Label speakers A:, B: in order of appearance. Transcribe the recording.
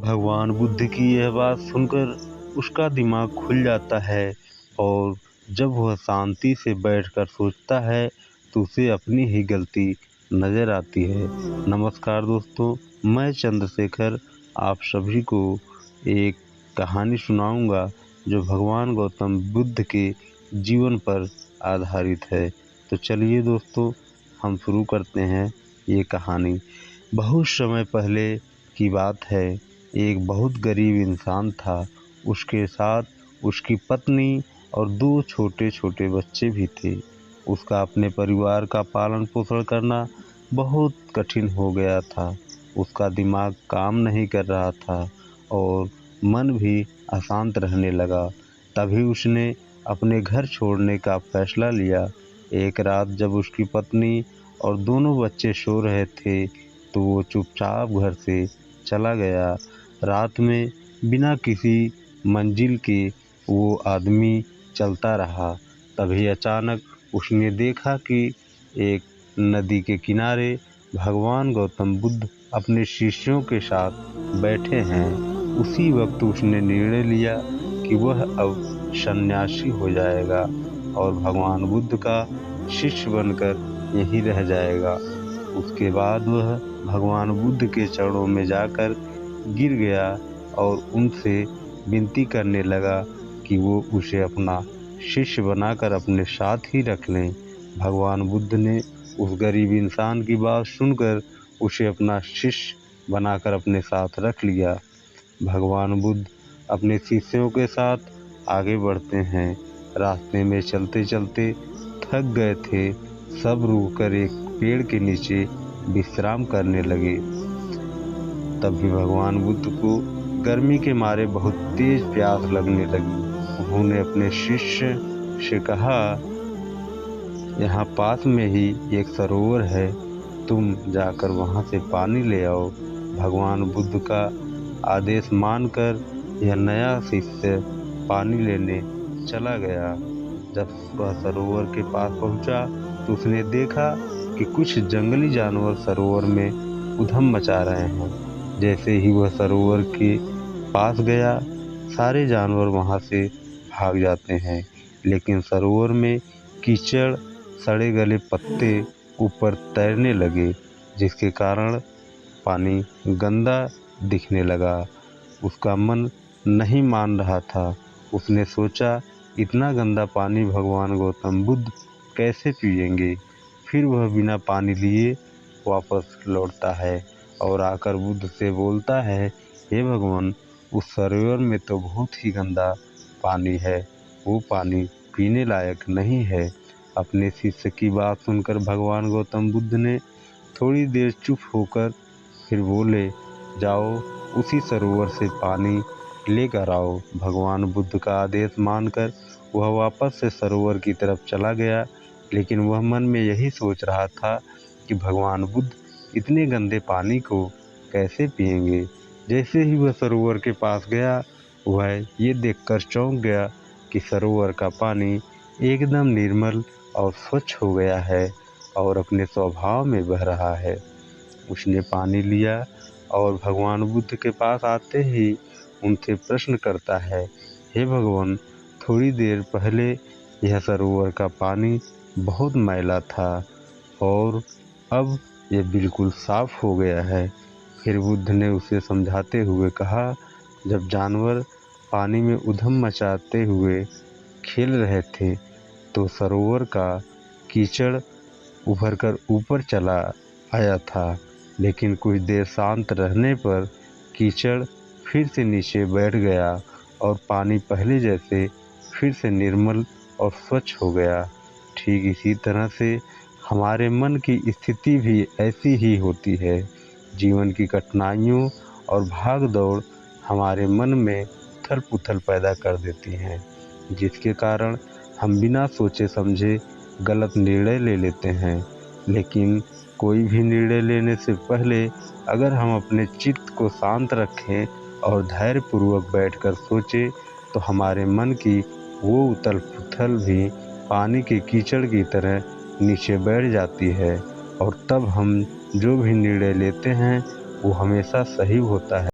A: भगवान बुद्ध की यह बात सुनकर उसका दिमाग खुल जाता है और जब वह शांति से बैठकर सोचता है तो उसे अपनी ही गलती नज़र आती है। नमस्कार दोस्तों, मैं चंद्रशेखर आप सभी को एक कहानी सुनाऊंगा जो भगवान गौतम बुद्ध के जीवन पर आधारित है। तो चलिए दोस्तों, हम शुरू करते हैं ये कहानी। बहुत समय पहले की बात है। एक बहुत गरीब इंसान था। उसके साथ उसकी पत्नी और 2 छोटे छोटे बच्चे भी थे। उसका अपने परिवार का पालन पोषण करना बहुत कठिन हो गया था। उसका दिमाग काम नहीं कर रहा था और मन भी अशांत रहने लगा। तभी उसने अपने घर छोड़ने का फैसला लिया। एक रात जब उसकी पत्नी और दोनों बच्चे सो रहे थे तो वो चुपचाप घर से चला गया। रात में बिना किसी मंजिल के वो आदमी चलता रहा। तभी अचानक उसने देखा कि एक नदी के किनारे भगवान गौतम बुद्ध अपने शिष्यों के साथ बैठे हैं। उसी वक्त उसने निर्णय लिया कि वह अब सन्यासी हो जाएगा और भगवान बुद्ध का शिष्य बनकर यहीं रह जाएगा। उसके बाद वह भगवान बुद्ध के चरणों में जाकर गिर गया और उनसे विनती करने लगा कि वो उसे अपना शिष्य बनाकर अपने साथ ही रख लें। भगवान बुद्ध ने उस गरीब इंसान की बात सुनकर उसे अपना शिष्य बनाकर अपने साथ रख लिया। भगवान बुद्ध अपने शिष्यों के साथ आगे बढ़ते हैं। रास्ते में चलते चलते थक गए थे। सब रुककर एक पेड़ के नीचे विश्राम करने लगे। तभी भगवान बुद्ध को गर्मी के मारे बहुत तेज प्यास लगने लगी। उन्होंने अपने शिष्य से कहा, यहाँ पास में ही एक सरोवर है, तुम जाकर वहाँ से पानी ले आओ। भगवान बुद्ध का आदेश मानकर यह नया शिष्य पानी लेने चला गया। जब वह सरोवर के पास पहुँचा तो उसने देखा कि कुछ जंगली जानवर सरोवर में उधम मचा रहे हैं। जैसे ही वह सरोवर के पास गया, सारे जानवर वहाँ से भाग जाते हैं, लेकिन सरोवर में कीचड़, सड़े गले पत्ते ऊपर तैरने लगे, जिसके कारण पानी गंदा दिखने लगा। उसका मन नहीं मान रहा था। उसने सोचा, इतना गंदा पानी भगवान गौतम बुद्ध कैसे पिएंगे। फिर वह बिना पानी लिए वापस लौटता है और आकर बुद्ध से बोलता है, हे भगवान, उस सरोवर में तो बहुत ही गंदा पानी है, वो पानी पीने लायक नहीं है। अपने शिष्य की बात सुनकर भगवान गौतम बुद्ध ने थोड़ी देर चुप होकर फिर बोले, जाओ उसी सरोवर से पानी लेकर आओ। भगवान बुद्ध का आदेश मानकर वह वापस से सरोवर की तरफ चला गया, लेकिन वह मन में यही सोच रहा था कि भगवान बुद्ध इतने गंदे पानी को कैसे पिएंगे। जैसे ही वह सरोवर के पास गया, वह ये देखकर चौंक गया कि सरोवर का पानी एकदम निर्मल और स्वच्छ हो गया है और अपने स्वभाव में बह रहा है। उसने पानी लिया और भगवान बुद्ध के पास आते ही उनसे प्रश्न करता है, हे भगवान, थोड़ी देर पहले यह सरोवर का पानी बहुत मैला था और अब यह बिल्कुल साफ हो गया है। फिर बुद्ध ने उसे समझाते हुए कहा, जब जानवर पानी में उधम मचाते हुए खेल रहे थे तो सरोवर का कीचड़ उभरकर ऊपर चला आया था, लेकिन कुछ देर शांत रहने पर कीचड़ फिर से नीचे बैठ गया और पानी पहले जैसे फिर से निर्मल और स्वच्छ हो गया। ठीक इसी तरह से हमारे मन की स्थिति भी ऐसी ही होती है। जीवन की कठिनाइयों और भाग दौड़ हमारे मन में उथल पुथल पैदा कर देती हैं, जिसके कारण हम बिना सोचे समझे गलत निर्णय ले लेते हैं। लेकिन कोई भी निर्णय लेने से पहले अगर हम अपने चित्त को शांत रखें और धैर्यपूर्वक बैठकर सोचें तो हमारे मन की वो उथल पुथल भी पानी के कीचड़ की तरह नीचे बैठ जाती है और तब हम जो भी निर्णय लेते हैं वो हमेशा सही होता है।